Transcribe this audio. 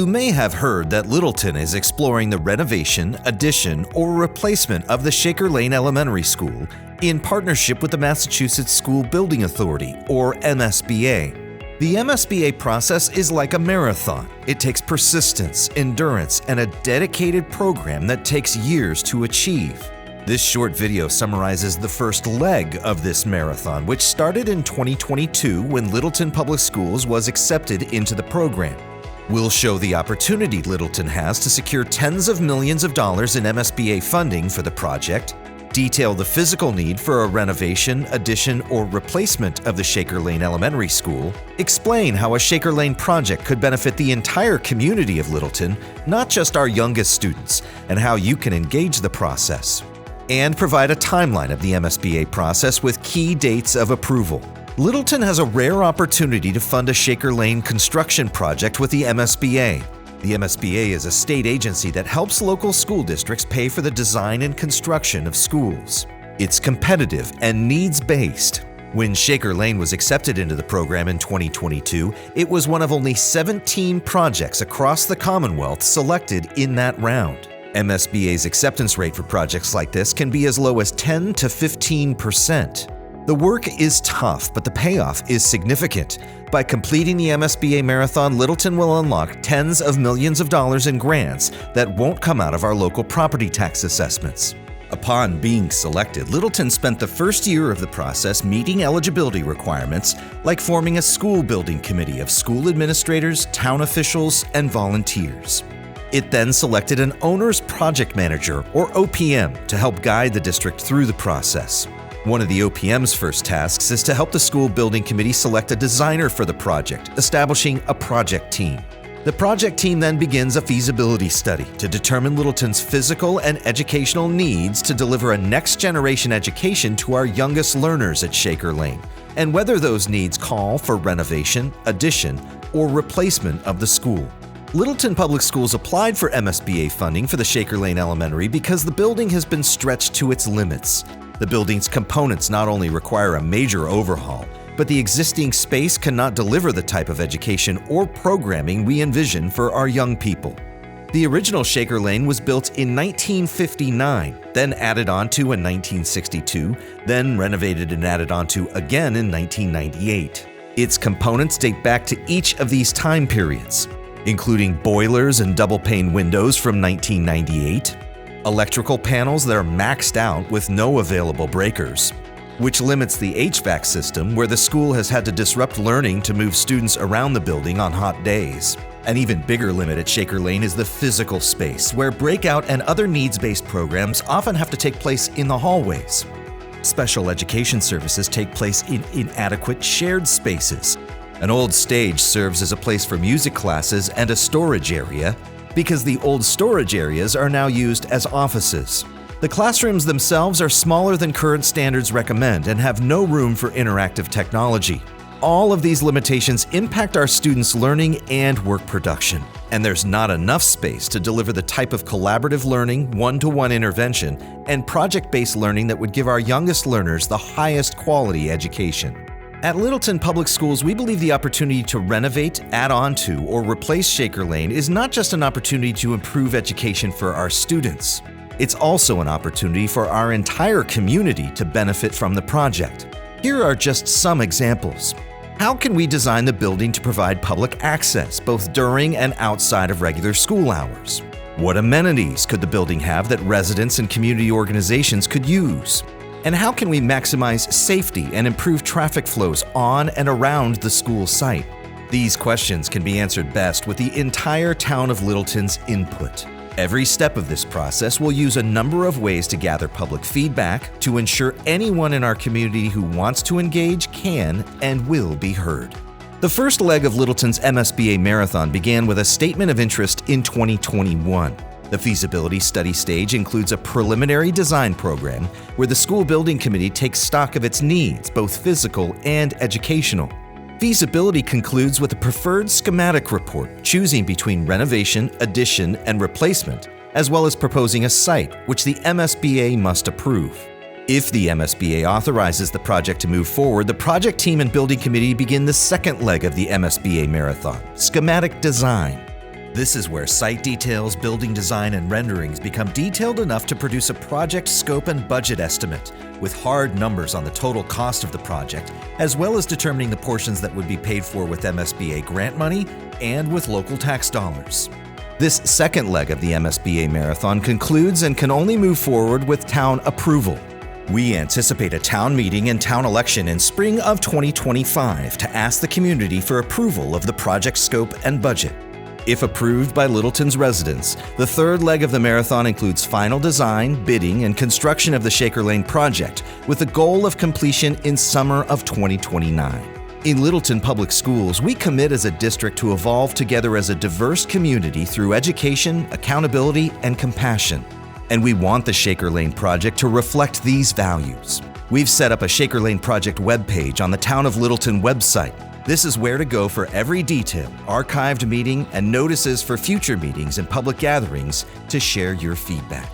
You may have heard that Littleton is exploring the renovation, addition, or replacement of the Shaker Lane Elementary School in partnership with the Massachusetts School Building Authority, or MSBA. The MSBA process is like a marathon. It takes persistence, endurance, and a dedicated program that takes years to achieve. This short video summarizes the first leg of this marathon, which started in 2022 when Littleton Public Schools was accepted into the program. We'll show the opportunity Littleton has to secure tens of millions of dollars in MSBA funding for the project, detail the physical need for a renovation, addition, or replacement of the Shaker Lane Elementary School, explain how a Shaker Lane project could benefit the entire community of Littleton, not just our youngest students, and how you can engage the process, and provide a timeline of the MSBA process with key dates of approval. Littleton has a rare opportunity to fund a Shaker Lane construction project with the MSBA. The MSBA is a state agency that helps local school districts pay for the design and construction of schools. It's competitive and needs-based. When Shaker Lane was accepted into the program in 2022, it was one of only 17 projects across the Commonwealth selected in that round. MSBA's acceptance rate for projects like this can be as low as 10 to 15%. The work is tough, but the payoff is significant. By completing the MSBA Marathon, Littleton will unlock tens of millions of dollars in grants that won't come out of our local property tax assessments. Upon being selected, Littleton spent the first year of the process meeting eligibility requirements like forming a school building committee of school administrators, town officials, and volunteers. It then selected an owner's project manager, or OPM, to help guide the district through the process. One of the OPM's first tasks is to help the school building committee select a designer for the project, establishing a project team. The project team then begins a feasibility study to determine Littleton's physical and educational needs to deliver a next-generation education to our youngest learners at Shaker Lane, and whether those needs call for renovation, addition, or replacement of the school. Littleton Public Schools applied for MSBA funding for the Shaker Lane Elementary because the building has been stretched to its limits. The building's components not only require a major overhaul, but the existing space cannot deliver the type of education or programming we envision for our young people. The original Shaker Lane was built in 1959, then added onto in 1962, then renovated and added onto again in 1998. Its components date back to each of these time periods, including boilers and double-pane windows from 1998, electrical panels that are maxed out with no available breakers, which limits the HVAC system where the school has had to disrupt learning to move students around the building on hot days. An even bigger limit at Shaker Lane is the physical space, where breakout and other needs-based programs often have to take place in the hallways. Special education services take place in inadequate shared spaces. An old stage serves as a place for music classes and a storage area, because the old storage areas are now used as offices. The classrooms themselves are smaller than current standards recommend and have no room for interactive technology. All of these limitations impact our students' learning and work production, and there's not enough space to deliver the type of collaborative learning, one-to-one intervention, and project-based learning that would give our youngest learners the highest quality education. At Littleton Public Schools, we believe the opportunity to renovate, add on to, or replace Shaker Lane is not just an opportunity to improve education for our students. It's also an opportunity for our entire community to benefit from the project. Here are just some examples. How can we design the building to provide public access, both during and outside of regular school hours? What amenities could the building have that residents and community organizations could use? And how can we maximize safety and improve traffic flows on and around the school site? These questions can be answered best with the entire town of Littleton's input. Every step of this process will use a number of ways to gather public feedback to ensure anyone in our community who wants to engage can and will be heard. The first leg of Littleton's MSBA Marathon began with a statement of interest in 2021. The feasibility study stage includes a preliminary design program where the school building committee takes stock of its needs, both physical and educational. Feasibility concludes with a preferred schematic report, choosing between renovation, addition, and replacement, as well as proposing a site, which the MSBA must approve. If the MSBA authorizes the project to move forward, the project team and building committee begin the second leg of the MSBA Marathon, schematic design. This is where site details, building design, and renderings become detailed enough to produce a project scope and budget estimate, with hard numbers on the total cost of the project, as well as determining the portions that would be paid for with MSBA grant money and with local tax dollars. This second leg of the MSBA Marathon concludes and can only move forward with town approval. We anticipate a town meeting and town election in spring of 2025 to ask the community for approval of the project scope and budget. If approved by Littleton's residents, the third leg of the marathon includes final design, bidding, and construction of the Shaker Lane project, with the goal of completion in summer of 2029. In Littleton Public Schools, we commit as a district to evolve together as a diverse community through education, accountability, and compassion. And we want the Shaker Lane project to reflect these values. We've set up a Shaker Lane project webpage on the Town of Littleton website. This is where to go for every detail, archived meeting, and notices for future meetings and public gatherings to share your feedback.